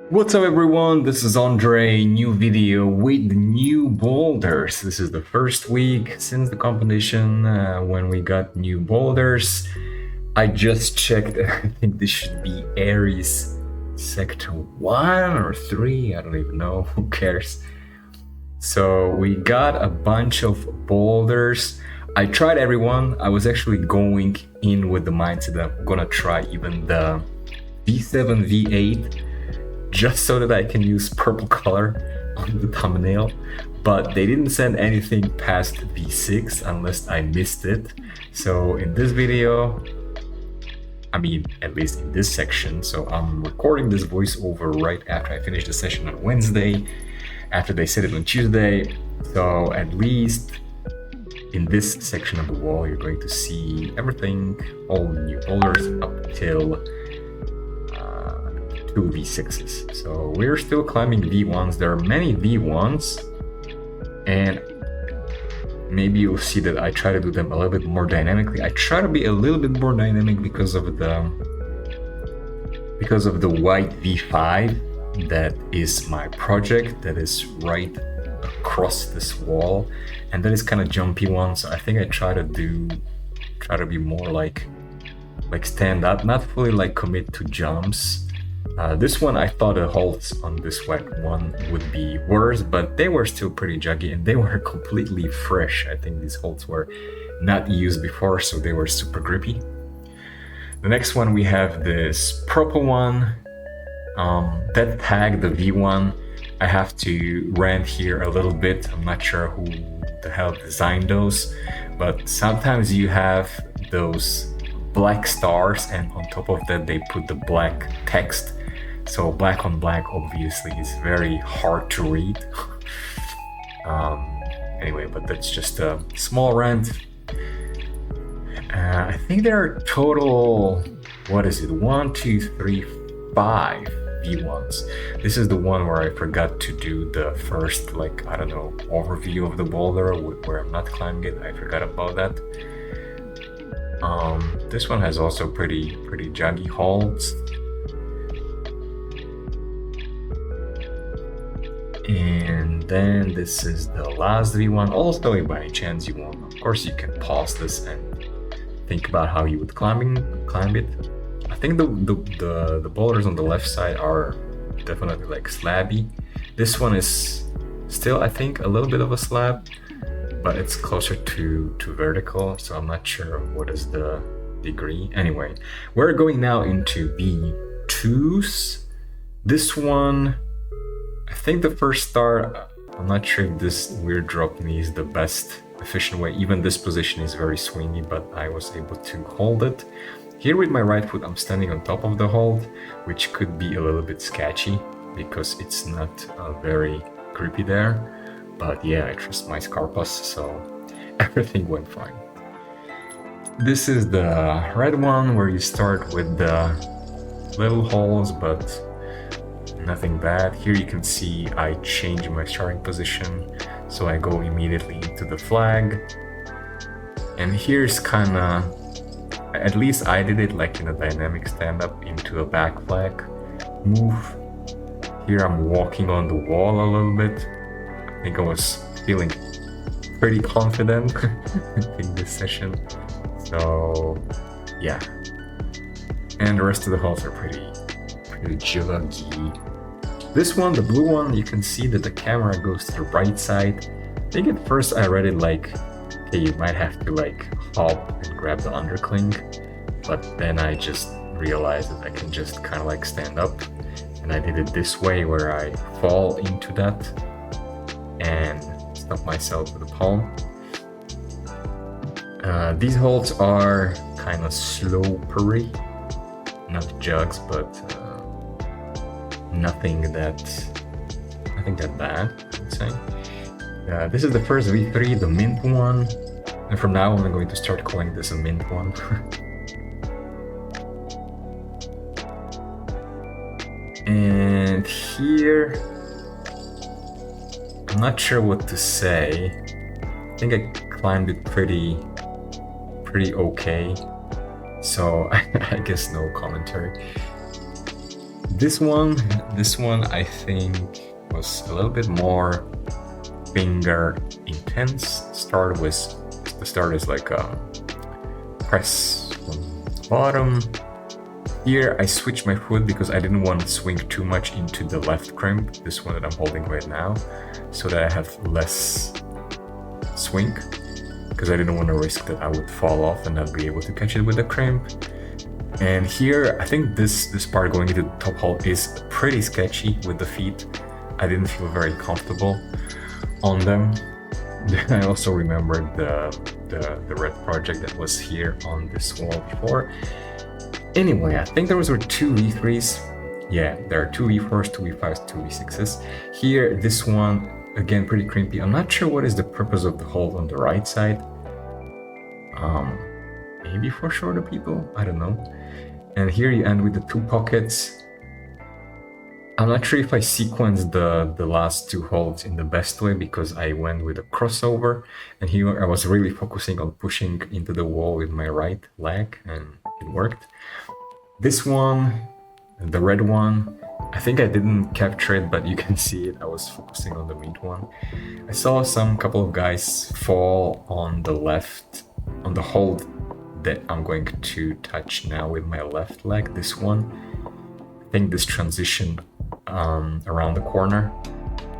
What's up everyone, this is Andre, new video with new boulders. This is the first week since the competition when we got new boulders. I just checked, I think this should be Aries sector 1 or 3, I don't even know, who cares. So we got a bunch of boulders. I tried everyone. I was actually going in with the mindset that I'm gonna try even the V7, V8 just so that I can use purple color on the thumbnail, but they didn't send anything past V6 unless I missed it. So in this video, I mean at least in this section, so I'm recording this voiceover right after I finish the session on Wednesday, after they said it on Tuesday. So at least in this section of the wall you're going to see everything, all the new boulders up till V6s. So we're still climbing V1s. There are many V1s, and maybe you'll see that I try to do them a little bit more dynamically. I try to be a little bit more dynamic because of the white V5 that is my project, that is right across this wall, and that is kind of jumpy one. So I think I try to be more like stand up, not fully like commit to jumps. This one, I thought the holds on this white one would be worse, but they were still pretty juggy and they were completely fresh. I think these holds were not used before, so they were super grippy. The next one, we have this purple one. That tag, the V1, I have to rant here a little bit. I'm not sure who the hell designed those, but sometimes you have those black stars and on top of that they put the black text. So black on black obviously is very hard to read. Anyway, but that's just a small rant. I think there are total, what is it, 1, 2, 3, 5 V1s. This is the one where I forgot to do the first, like, I don't know, overview of the boulder where I'm not climbing it. I forgot about that. This one has also pretty juggy holds. And then this is the last V1. Also, if by any chance you want, of course you can pause this and think about how you would climb it. I think the boulders on the left side are definitely like slabby. This one is still, I think, a little bit of a slab, but it's closer to vertical, so I'm not sure what is the degree. Anyway, we're going now into V2s. This one, I think the first star, I'm not sure if this weird drop knee is the best efficient way. Even this position is very swingy, but I was able to hold it. Here with my right foot, I'm standing on top of the hold, which could be a little bit sketchy because it's not very grippy there. But yeah, I trust my scarpas, so everything went fine. This is the red one where you start with the little holes, but nothing bad. Here you can see I change my starting position, so I go immediately into the flag. And here's kinda, at least I did it like in a dynamic stand-up into a back flag move. Here I'm walking on the wall a little bit. I think I was feeling pretty confident in this session. So yeah. And the rest of the holes are pretty juggy. This one, the blue one, you can see that the camera goes to the right side. I think at first I read it like, okay, you might have to like hop and grab the undercling, but then I just realized that I can just kind of like stand up, and I did it this way where I fall into that and stop myself with the palm. These holds are kind of slopery, not jugs, but nothing that bad, I would say. This is the first V3, the mint one, and from now on I'm going to start calling this a mint one. And here, I'm not sure what to say. I think I climbed it pretty okay, so I guess no commentary. This one I think was a little bit more finger intense. The start is like a press from the bottom. Here I switched my foot because I didn't want to swing too much into the left crimp, this one that I'm holding right now, so that I have less swing, because I didn't want to risk that I would fall off and not be able to catch it with the crimp. And here I think this part going into the top hole is pretty sketchy with the feet. I didn't feel very comfortable on them. Then I also remembered the red project that was here on this wall before. Anyway, I think there were 2 V3s. Yeah, there are 2 V4s, 2 V5s, 2 V6s. Here, this one, again, pretty crimpy. I'm not sure what is the purpose of the hold on the right side. Maybe for shorter people, I don't know. And here you end with the 2 pockets. I'm not sure if I sequenced the last 2 holds in the best way, because I went with a crossover, and here I was really focusing on pushing into the wall with my right leg, and it worked. This one, the red one, I think I didn't capture it, but you can see it. I was focusing on the mid one. I saw couple of guys fall on the left, on the hold that I'm going to touch now with my left leg, this one. I think this transition around the corner.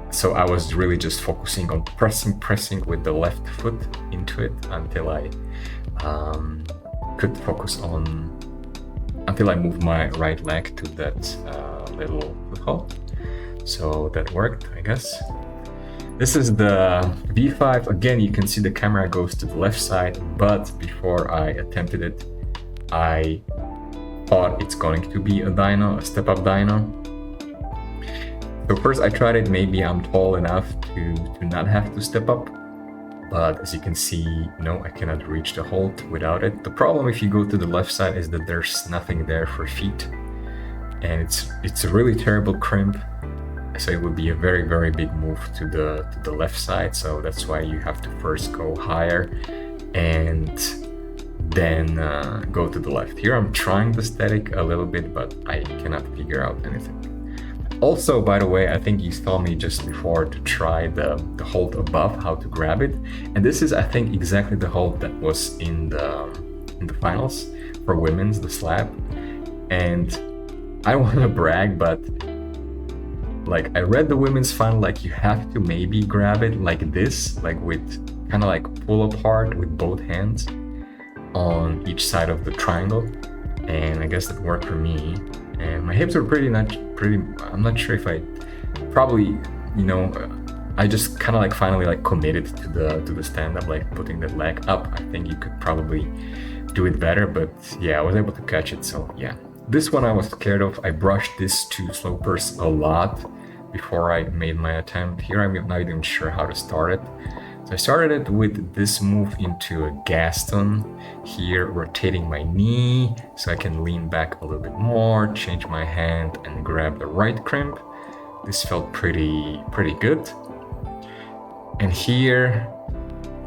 So I was really just focusing on pressing with the left foot into it until I could focus on, until I moved my right leg to that little foothold. So that worked, I guess. This is the V5. Again, you can see the camera goes to the left side, but before I attempted it, I thought it's going to be a dyno, a step-up dyno. So first I tried it, maybe I'm tall enough to not have to step up. But as you can see, no, I cannot reach the hold without it. The problem if you go to the left side is that there's nothing there for feet. And it's a really terrible crimp. So it would be a very, very big move to the left side. So that's why you have to first go higher and then go to the left. Here I'm trying the static a little bit, but I cannot figure out anything. Also, by the way, I think you saw me just before to try the hold above, how to grab it. And this is, I think, exactly the hold that was in the finals for women's, the slab. And I want to brag, but like I read the women's final, like you have to maybe grab it like this, like with kind of like pull apart with both hands on each side of the triangle. And I guess that worked for me. And my hips were pretty, I'm not sure if I, probably, you know, I just kind of like finally like committed to the stand-up, like putting that leg up. I think you could probably do it better, but yeah, I was able to catch it, so yeah. This one I was scared of. I brushed these 2 slopers a lot before I made my attempt. Here I'm not even sure how to start it. So I started it with this move into a Gaston, here rotating my knee so I can lean back a little bit more, change my hand and grab the right crimp. This felt pretty good. And here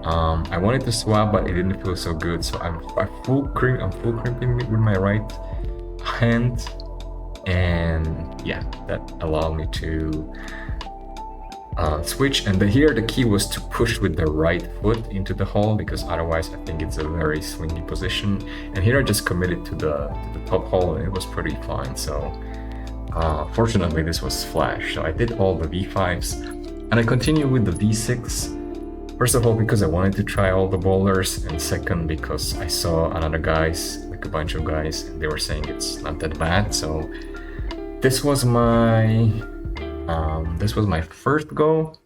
I wanted to swap, but it didn't feel so good, so I'm full crimping with my right hand, and yeah, that allowed me to switch. And here the key was to push with the right foot into the hole, because otherwise I think it's a very swingy position. And here I just committed to the top hole, and it was pretty fine. So fortunately this was flash, so I did all the V5s, and I continued with the V6. First of all, because I wanted to try all the boulders, and second, because I saw another guys, like a bunch of guys, and they were saying it's not that bad. So this was my first go,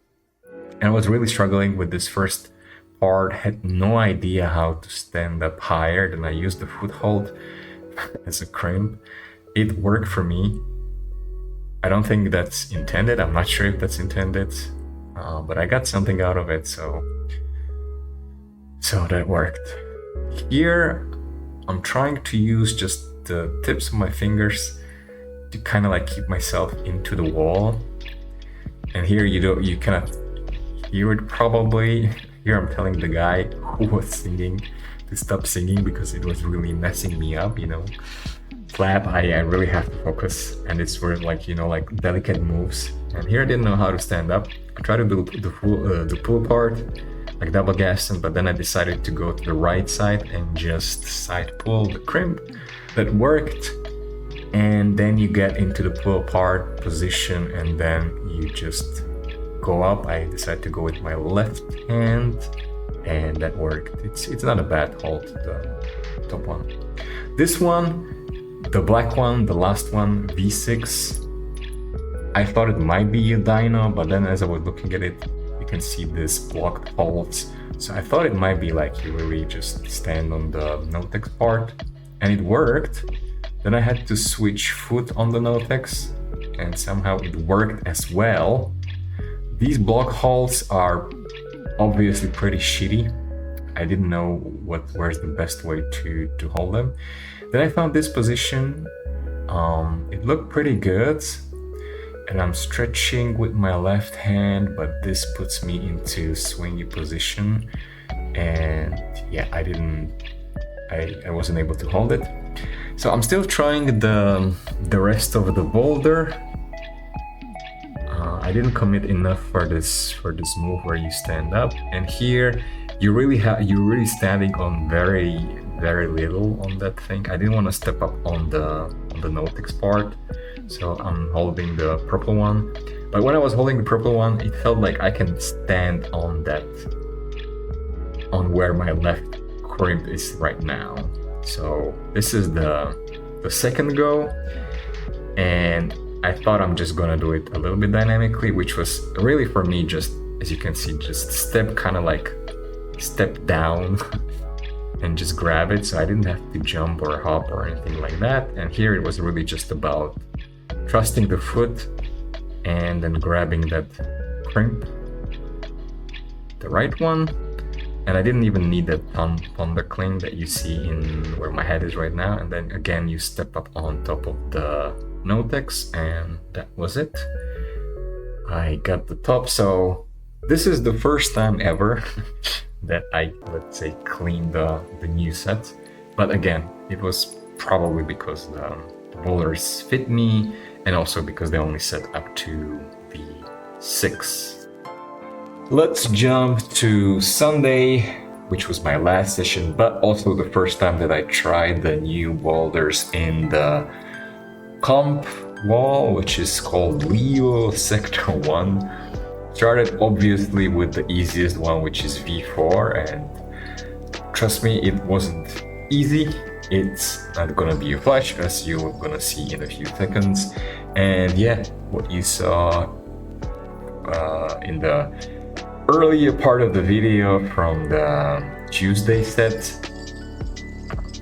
and I was really struggling with this first part. Had no idea how to stand up higher. Then I used the foothold as a crimp. It worked for me. I don't think that's intended. I'm not sure if that's intended, but I got something out of it, so that worked. Here I'm trying to use just the tips of my fingers to kind of like keep myself into the wall. And here you cannot hear it probably. Here I'm telling the guy who was singing to stop singing because it was really messing me up, you know. slab, I really have to focus, and it's where like, you know, like delicate moves. And here I didn't know how to stand up. I tried to do the pull part, like double gaston, but then I decided to go to the right side and just side pull the crimp. That worked. And then you get into the pull apart position, and then you just go up. I decided to go with my left hand, and that worked. It's not a bad hold, the top one. This one, the black one, the last one, V6, I thought it might be a dyno, but then as I was looking at it, you can see this blocked holds. So I thought it might be like you really just stand on the no-tex part, and it worked. Then I had to switch foot on the no-tex, and somehow it worked as well. These block holds are obviously pretty shitty. I didn't know where's the best way to hold them. Then I found this position. It looked pretty good, and I'm stretching with my left hand, but this puts me into swingy position, and yeah, I wasn't able to hold it. So I'm still trying the rest of the boulder. I didn't commit enough for this move where you stand up, and here you're really standing on very little on that thing. I didn't want to step up on the no-tex part, so I'm holding the purple one. But when I was holding the purple one, it felt like I can stand on where my left crimp is right now. So this is the second go, and I thought I'm just gonna do it a little bit dynamically, which was really for me just, as you can see, just step down and just grab it. So I didn't have to jump or hop or anything like that. And here it was really just about trusting the foot and then grabbing that crimp, the right one. And I didn't even need that thunder cling that you see in where my head is right now. And then again, you step up on top of the no-tex, and that was it. I got the top. So this is the first time ever that I, let's say, cleaned the new set. But again, it was probably because the boulders fit me, and also because they only set up to V6. Let's jump to Sunday, which was my last session, but also the first time that I tried the new boulders in the comp wall, which is called Leo Sector 1. Started obviously with the easiest one, which is V4, and trust me, it wasn't easy. It's not gonna be a flash, as you're gonna see in a few seconds. And yeah, what you saw in the earlier part of the video from the Tuesday set,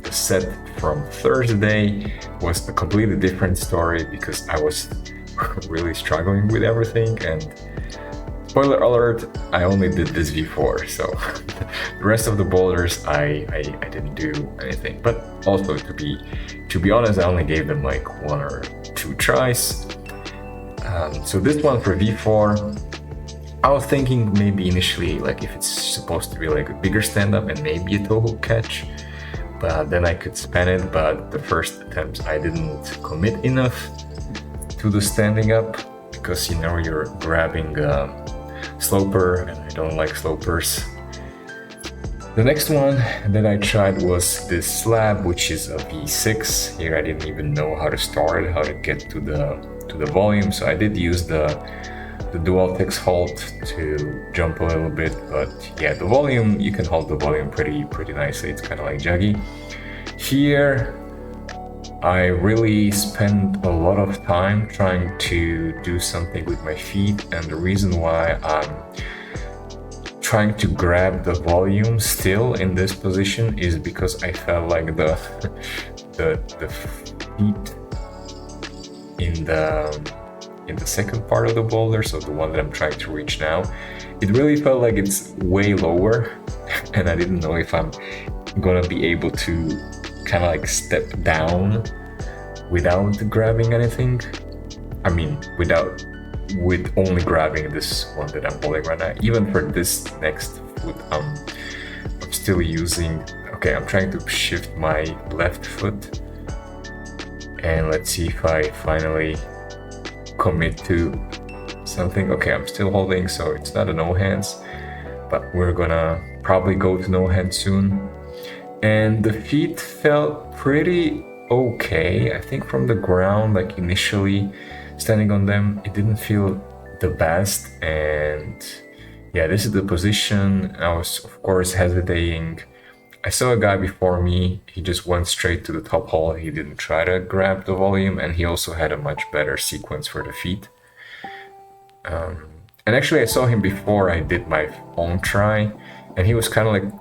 the set from Thursday was a completely different story, because I was really struggling with everything. And spoiler alert, I only did this V4, so the rest of the boulders I didn't do anything. But also to be honest, I only gave them like 1 or 2 tries. So this one for V4, I was thinking maybe initially, like, if it's supposed to be like a bigger stand-up and maybe a toe hook catch, but then I could span it. But the first attempts I didn't commit enough to the standing up, because you know you're grabbing a sloper, and I don't like slopers. The next one that I tried was this slab, which is a V6. Here I didn't even know how to start, how to get to the volume, so I did use the dual-tex hold to jump a little bit. But yeah, the volume, you can hold the volume pretty nicely. It's kind of like juggy. Here I really spent a lot of time trying to do something with my feet, and the reason why I'm trying to grab the volume still in this position is because I felt like the feet in the second part of the boulder, so the one that I'm trying to reach now, it really felt like it's way lower, and I didn't know if I'm gonna be able to kind of like step down without grabbing anything. I mean, with only grabbing this one that I'm holding right now. Even for this next foot, I'm still using, okay, I'm trying to shift my left foot And let's see if I finally commit to something. Okay, I'm still holding, so it's not a no hands, but we're gonna probably go to no hands soon. And the feet felt pretty okay. I think from the ground, like initially standing on them, it didn't feel the best. And yeah, this is the position. I was of course hesitating. I saw a guy before me, he just went straight to the top hole. He didn't try to grab the volume, and he also had a much better sequence for the feet. And actually I saw him before I did my own try, and he was kind of like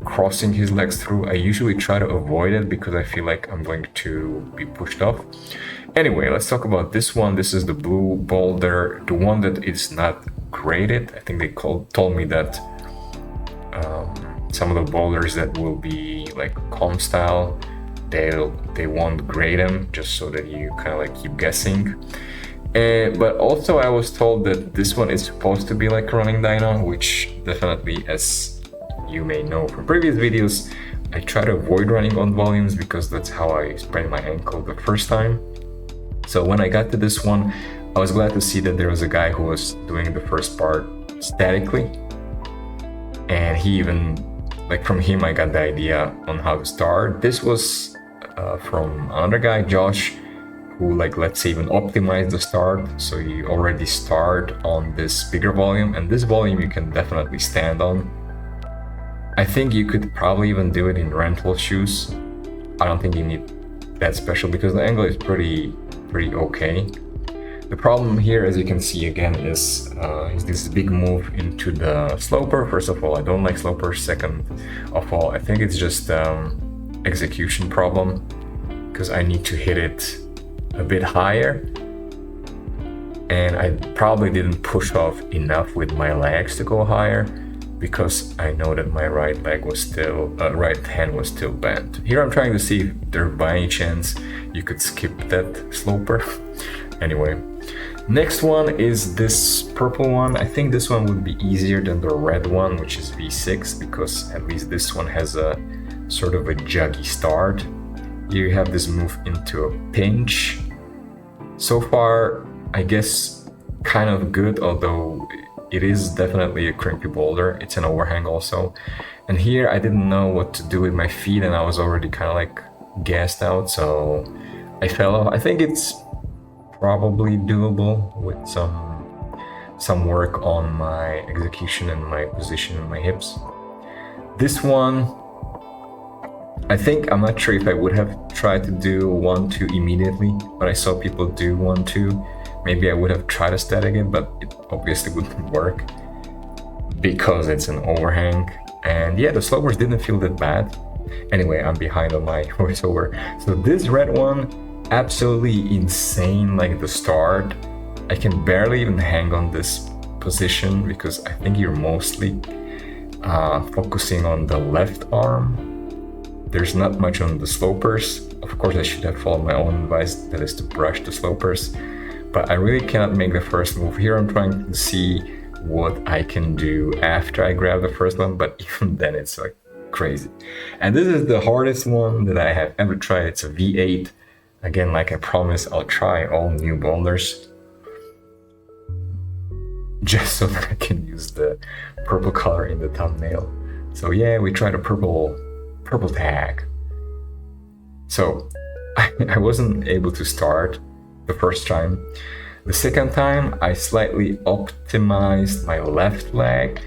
crossing his legs through. I usually try to avoid it because I feel like I'm going to be pushed off. Anyway, let's talk about this one. This is the blue boulder, the one that is not graded. I think they told me that some of the boulders that will be like comp style, they won't grade them, just so that you kind of like keep guessing. But also I was told that this one is supposed to be like running dyno, which definitely, as you may know from previous videos, I try to avoid running on volumes because that's how I sprained my ankle the first time. So when I got to this one, I was glad to see that there was a guy who was doing the first part statically, and he even, like from him I got the idea on how to start. This was from another guy, Josh, who, like, let's say even optimized the start, so you already start on this bigger volume, and this volume you can definitely stand on. I think you could probably even do it in rental shoes. I don't think you need that special because the angle is pretty okay. The problem here, as you can see again, is this big move into the sloper. First of all, I don't like slopers. Second of all, I think it's just execution problem, because I need to hit it a bit higher, and I probably didn't push off enough with my legs to go higher, because I know that my right hand was still bent. Here I'm trying to see if there by any chance you could skip that sloper. Anyway, next one is this purple one. I think this one would be easier than the red one, which is V6, because at least this one has a sort of a juggy start. Here you have this move into a pinch. So far, I guess kind of good, although it is definitely a crimpy boulder. It's an overhang also. And here I didn't know what to do with my feet, and I was already kind of like gassed out, so I fell off. I think it's probably doable with some work on my execution and my position and my hips. This one, I think, I'm not sure if I would have tried to do 1-2 immediately, but I saw people do 1-2. Maybe I would have tried to static it, but it obviously wouldn't work because it's an overhang. And yeah, the slopers didn't feel that bad. Anyway, I'm behind on my voiceover. So this red one, absolutely insane, like the start. I can barely even hang on this position because I think you're mostly focusing on the left arm. There's not much on the slopers. Of course, I should have followed my own advice, that is to brush the slopers, but I really cannot make the first move. Here I'm trying to see what I can do after I grab the first one, but even then it's like crazy. And this is the hardest one that I have ever tried. It's a V8. Again, like I promised, I'll try all new boulders just so that I can use the purple color in the thumbnail. So yeah, we tried a purple tag. So I wasn't able to start the first time. The second time I slightly optimized my left leg,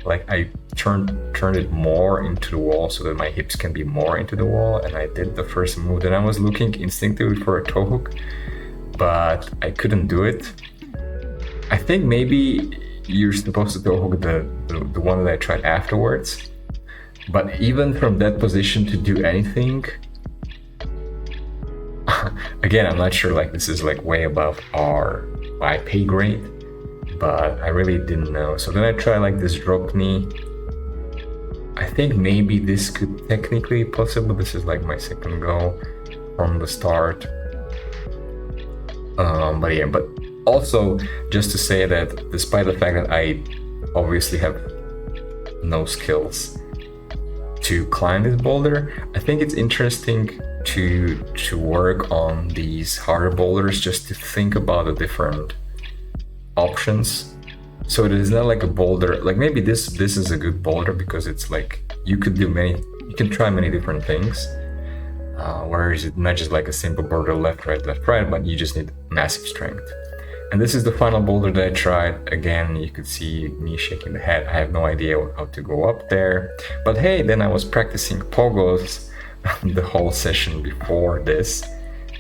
like I turned it more into the wall so that my hips can be more into the wall, and I did the first move. Then I was looking instinctively for a toe hook, but I couldn't do it. I think maybe you're supposed to toe hook the one that I tried afterwards, but even from that position to do anything, again, I'm not sure, like this is like way above my pay grade, but I really didn't know. So then I tried like this drop knee. I think maybe this could technically be possible. This is like my second go from the start. But yeah, but also just to say that despite the fact that I obviously have no skills to climb this boulder, I think it's interesting to work on these harder boulders, just to think about the different options. So it is not like a boulder, like maybe this is a good boulder because it's like you can try many different things, whereas it's not just like a simple boulder left right, but you just need massive strength. And this is the final boulder that I tried. Again, you could see me shaking the head. I have no idea how to go up there. But hey, then I was practicing pogos the whole session before this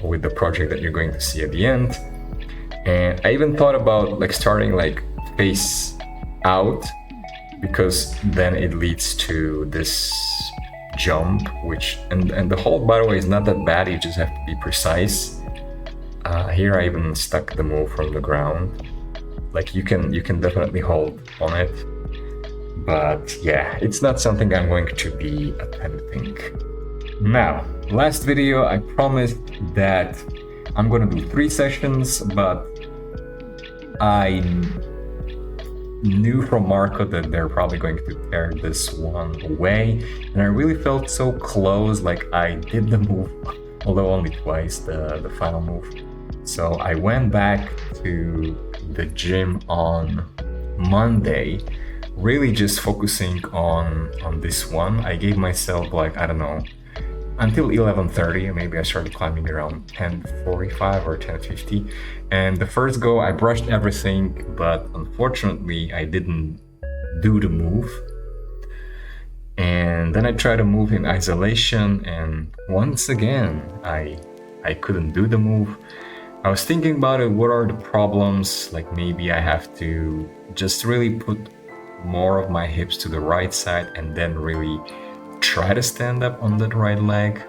with the project that you're going to see at the end. And I even thought about like starting like face out, because then it leads to this jump, which and the hold, by the way, is not that bad. You just have to be precise. Here I even stuck the move from the ground. Like you can definitely hold on it, but yeah, it's not something I'm going to be attempting. Now, last video I promised that I'm gonna do 3 sessions, but I knew from Marco that they're probably going to tear this one away, and I really felt so close. Like I did the move, although only twice, the final move. So I went back to the gym on Monday, really just focusing on this one. I gave myself like, I don't know, until 11:30, maybe I started climbing around 10:45 or 10:50. And the first go, I brushed everything, but unfortunately, I didn't do the move. And then I tried to move in isolation, and once again, I couldn't do the move. I was thinking about it, what are the problems? Like maybe I have to just really put more of my hips to the right side and then really try to stand up on that right leg.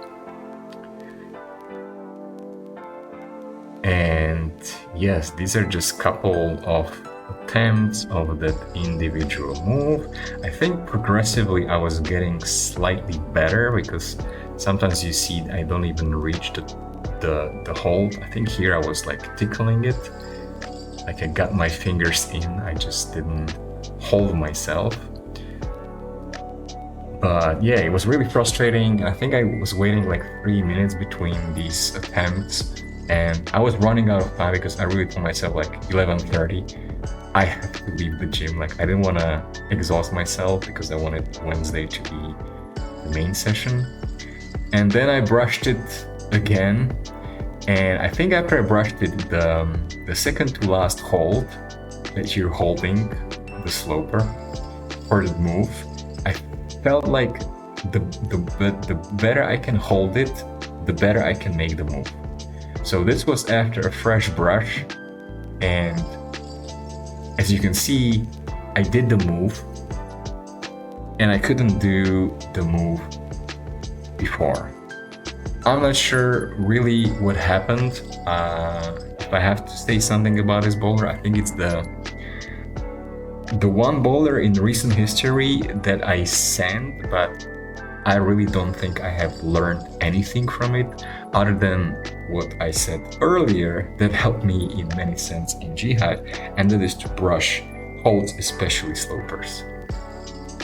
And yes, these are just couple of attempts of that individual move. I think progressively I was getting slightly better, because sometimes you see I don't even reach the hold. I think here I was like tickling it, like I got my fingers in, I just didn't hold myself. But yeah, it was really frustrating. I think I was waiting like 3 minutes between these attempts, and I was running out of time because I really told myself like 11:30 I have to leave the gym. Like I didn't want to exhaust myself because I wanted Wednesday to be the main session. And then I brushed it again, and I think after I brushed it, the second to last hold that you're holding, the sloper for the move, I felt like the better I can hold it, the better I can make the move. So this was after a fresh brush, and as you can see, I did the move and I couldn't do the move before. I'm not sure really what happened. If I have to say something about this boulder, I think it's the one boulder in recent history that I sand, but I really don't think I have learned anything from it other than what I said earlier that helped me in many sense in jihad, and that is to brush holds, especially slopers.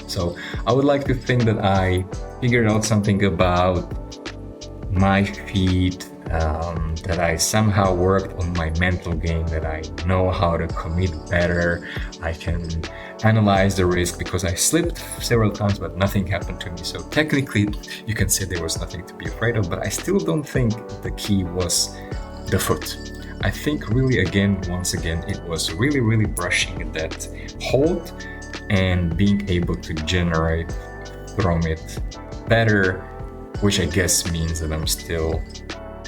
So I would like to think that I figured out something about my feet, that I somehow worked on my mental game, that I know how to commit better. I can analyze the risk, because I slipped several times but nothing happened to me. So technically you can say there was nothing to be afraid of, but I still don't think the key was the foot. I think really once again it was really brushing that hold and being able to generate from it better, which I guess means that I'm still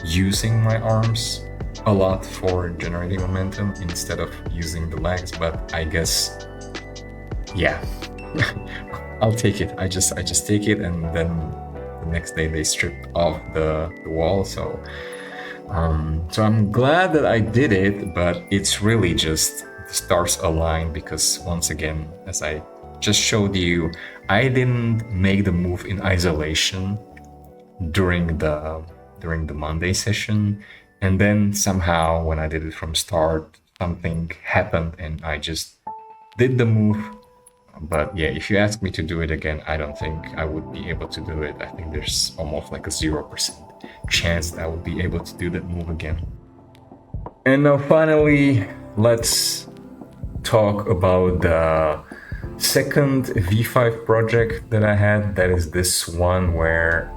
using my arms a lot for generating momentum instead of using the legs. But I guess, yeah, I'll take it. I just take it, and then the next day they stripped off the wall. So I'm glad that I did it, but it's really just the stars aligned, because once again, as I just showed you, I didn't make the move in isolation during the Monday session, and then somehow when I did it from start, something happened and I just did the move But yeah, if you ask me to do it again, I don't think I would be able to do it. I think there's almost like a 0% chance that I would be able to do that move again. And now finally, let's talk about the second V5 project that I had. That is this one where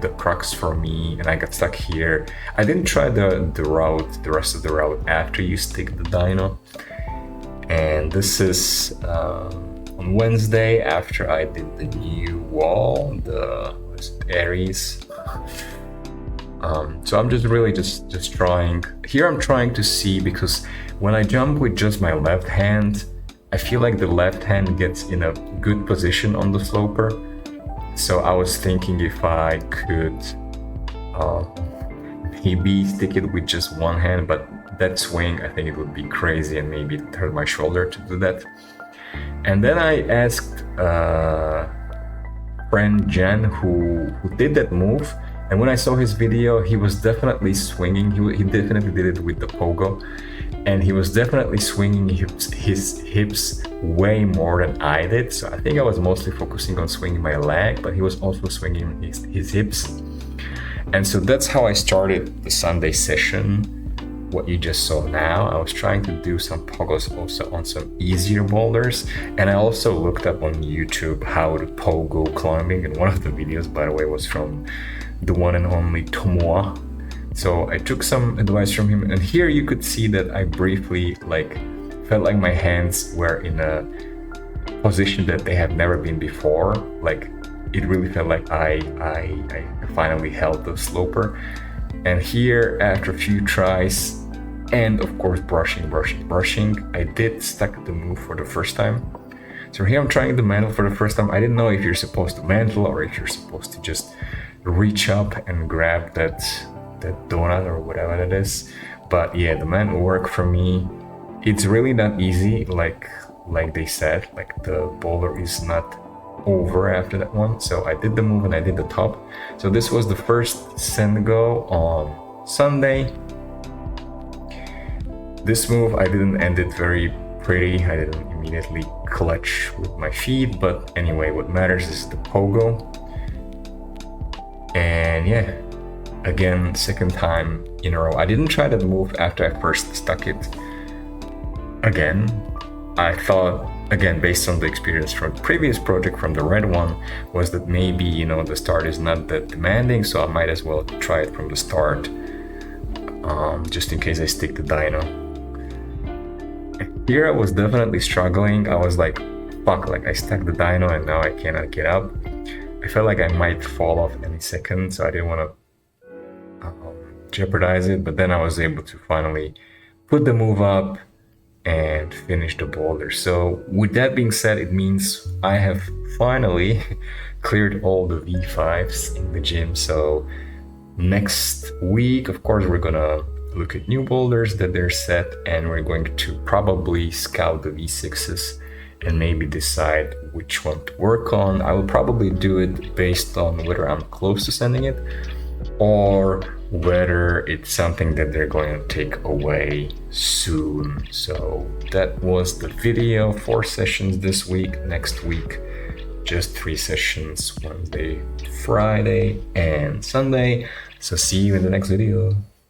the crux for me, and I got stuck here. I didn't try the rest of the route after you stick the dyno. And this is on Wednesday after I did the new wall, the Aries. So I'm just really just trying. Here I'm trying to see, because when I jump with just my left hand, I feel like the left hand gets in a good position on the sloper. So I was thinking if I could maybe stick it with just one hand, but that swing, I think it would be crazy and maybe it hurt my shoulder to do that. And then I asked friend Jen who did that move, and when I saw his video, he was definitely swinging. He definitely did it with the pogo, and he was definitely swinging his hips way more than I did. So I think I was mostly focusing on swinging my leg, but he was also swinging his hips. And so that's how I started the Sunday session. What you just saw now, I was trying to do some pogos also on some easier boulders, and I also looked up on YouTube how to pogo climbing, and one of the videos, by the way, was from the one and only Tomoa. So I took some advice from him, and here you could see that I briefly felt like my hands were in a position that they have never been before. Like it really felt like I finally held the sloper. And here, after a few tries, and of course brushing, I did stack the move for the first time. So here I'm trying the mantle for the first time. I didn't know if you're supposed to mantle or if you're supposed to just reach up and grab that donut or whatever that is. But yeah, the mantle worked for me. It's really not easy, like they said, like the boulder is not over after that one. So I did the move and I did the top. So this was the first send go on Sunday. This move, I didn't end it very pretty. I didn't immediately clutch with my feet, but anyway, what matters is the pogo. And yeah, again, second time in a row. I didn't try that move after I first stuck it. Again, I thought, again, based on the experience from the previous project, from the red one, was that maybe, the start is not that demanding, so I might as well try it from the start, just in case I stick the dyno. Here I was definitely struggling. I was like, fuck, like I stuck the dyno and now I cannot get up. I felt like I might fall off any second, so I didn't want to jeopardize it, but then I was able to finally put the move up and finish the boulder. So with that being said, it means I have finally cleared all the V5s in the gym. So next week, of course, we're gonna look at new boulders that they're set, and we're going to probably scout the V6s and maybe decide which one to work on. I will probably do it based on whether I'm close to sending it or whether it's something that they're going to take away soon. So that was the video. 4 sessions this week. Next week, just 3 sessions, Wednesday, Friday, and Sunday. So see you in the next video.